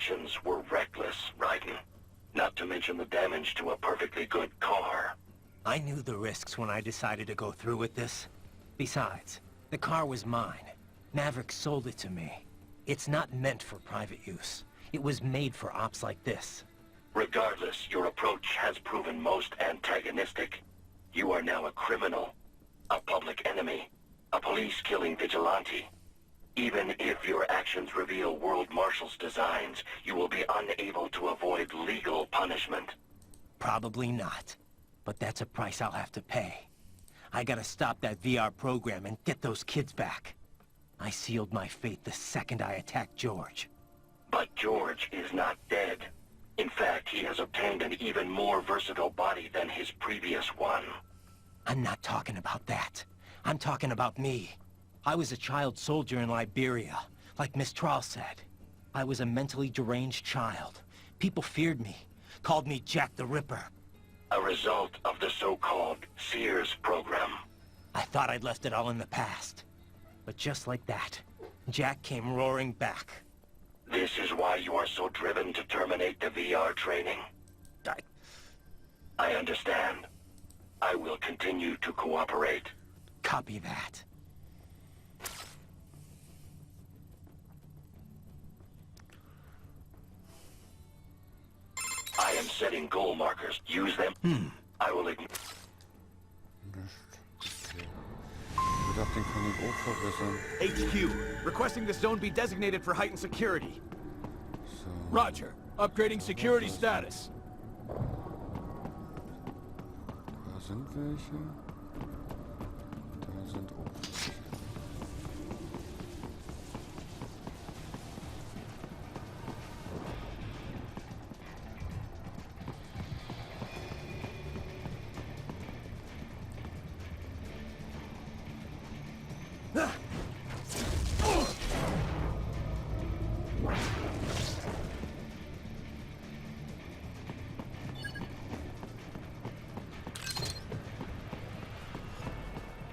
actions were reckless, Raiden. Not to mention the damage to a perfectly good car. I knew the risks when I decided to go through with this. Besides, the car was mine. Maverick sold it to me. It's not meant for private use. It was made for ops like this. Regardless, your approach has proven most antagonistic. You are now a criminal, a public enemy, a police-killing vigilante. Even if your actions reveal World Marshal's designs, you will be unable to avoid legal punishment. Probably not. But that's a price I'll have to pay. I gotta stop that VR program and get those kids back. I sealed my fate the second I attacked George. But George is not dead. In fact, he has obtained an even more versatile body than his previous one. I'm not talking about that. I'm talking about me. I was a child soldier in Liberia, like Miss Trawl said. I was a mentally deranged child. People feared me, called me Jack the Ripper. A result of the so-called Sears program. I thought I'd left it all in the past. But just like that, Jack came roaring back. This is why you are so driven to terminate the VR training. I understand. I will continue to cooperate. Copy that. I am setting goal markers. Use them. I will ignore. Ich dachte, den kann ich auch verbessern. HQ, requesting the zone be designated for heightened security. So. Roger. Upgrading security status. Da sind welche. Da sind auch welche.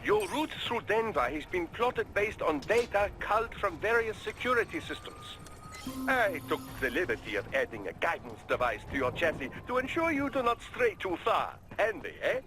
Your route through Denver has been plotted based on data culled from various security systems. I took the liberty of adding a guidance device to your chassis to ensure you do not stray too far. Handy, eh?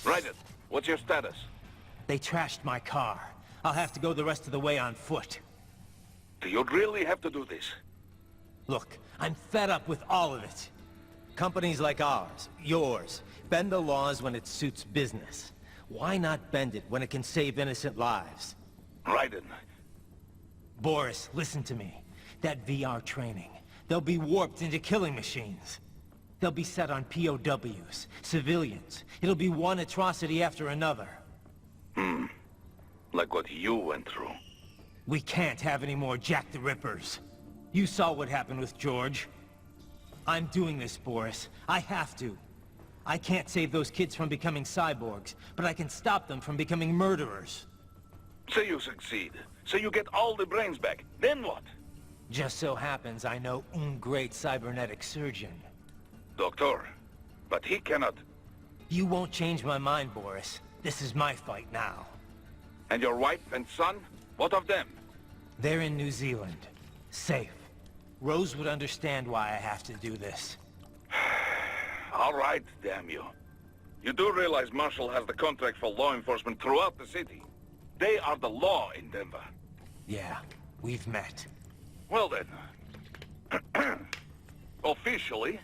Raiden, what's your status? They trashed my car. I'll have to go the rest of the way on foot. Do you really have to do this? Look, I'm fed up with all of it. Companies like ours, yours, bend the laws when it suits business. Why not bend it when it can save innocent lives? Raiden. Boris, listen to me. That VR training, they'll be warped into killing machines. They'll be set on POWs, civilians. It'll be one atrocity after another. Like what you went through. We can't have any more Jack the Rippers. You saw what happened with George. I'm doing this, Boris. I have to. I can't save those kids from becoming cyborgs, but I can stop them from becoming murderers. Say you succeed. Say you get all the brains back. Then what? Just so happens I know un great cybernetic surgeon. Doctor. But he cannot. You won't change my mind, Boris. This is my fight now. And your wife and son? What of them? They're in New Zealand. Safe. Rose would understand why I have to do this. All right, damn you. You do realize Marshall has the contract for law enforcement throughout the city. They are the law in Denver. Yeah, we've met. Well then. Officially,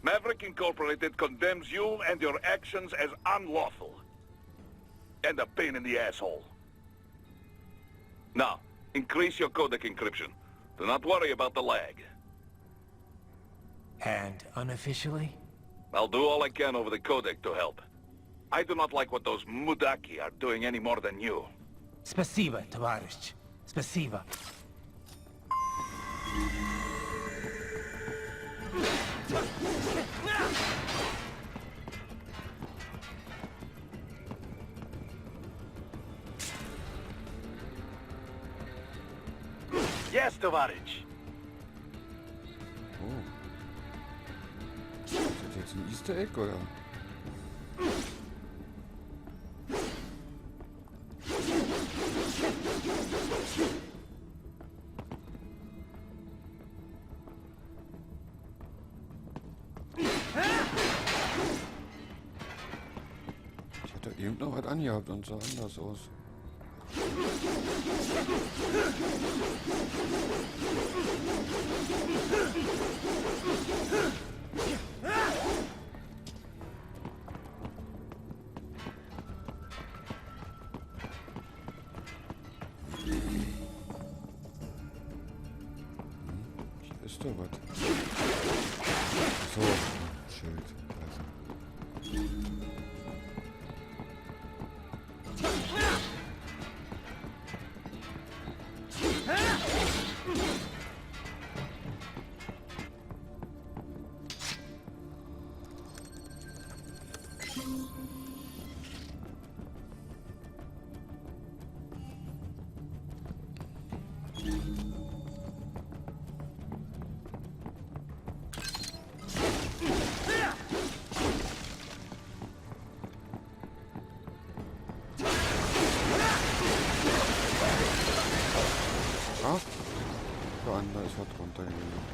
Maverick Incorporated condemns you and your actions as unlawful. And a pain in the asshole. Now, increase your codec encryption. Do not worry about the lag. And unofficially? I'll do all I can over the codec to help. I do not like what those Mudaki are doing any more than you. Spasiba, Tavarish. Spasiba. Yes, Tovarich. Oh. Ist das jetzt ein Easter Egg, oder? Ich hatte eben noch was angehabt und sah anders aus. Hier ist doch was. So, Schild. Also. Ah, da andere ist was drunter gegangen.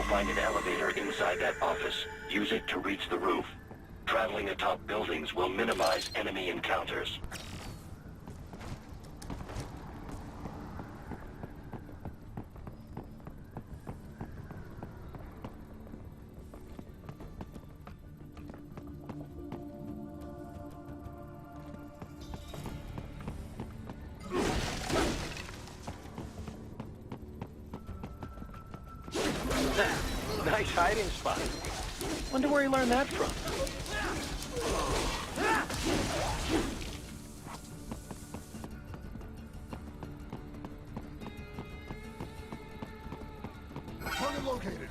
Find an elevator inside that office. Use it to reach the roof. Traveling atop buildings will minimize enemy encounters. Nice hiding spot. Wonder where he learned that from. Target located.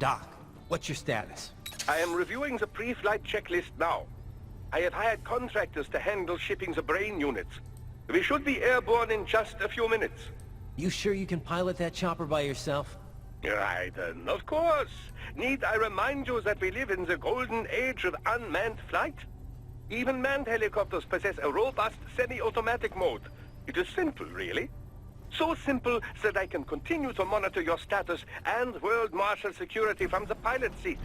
Doc, what's your status? I am reviewing the pre-flight checklist now. I have hired contractors to handle shipping the brain units. We should be airborne in just a few minutes. You sure you can pilot that chopper by yourself? Right, of course. Need I remind you that we live in the golden age of unmanned flight? Even manned helicopters possess a robust semi-automatic mode. It is simple, really. So simple that I can continue to monitor your status and world marshal security from the pilot seat.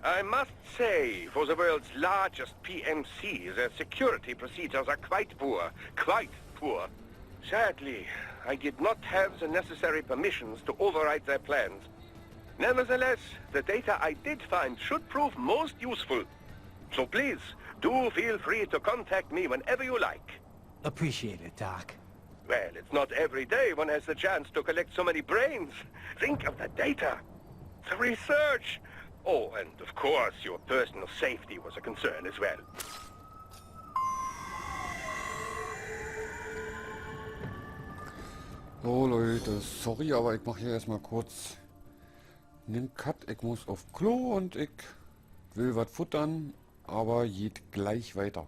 I must say, for the world's largest PMC, their security procedures are quite poor. Quite poor. Sadly, I did not have the necessary permissions to override their plans. Nevertheless, the data I did find should prove most useful. So please, do feel free to contact me whenever you like. Appreciate it, Doc. Well, it's not every day one has the chance to collect so many brains. Think of the data, the research. Oh, and of course, your personal safety was a concern as well. So Leute, sorry, aber ich mache hier erstmal kurz einen Cut. Ich muss auf Klo und ich will was futtern, aber geht gleich weiter.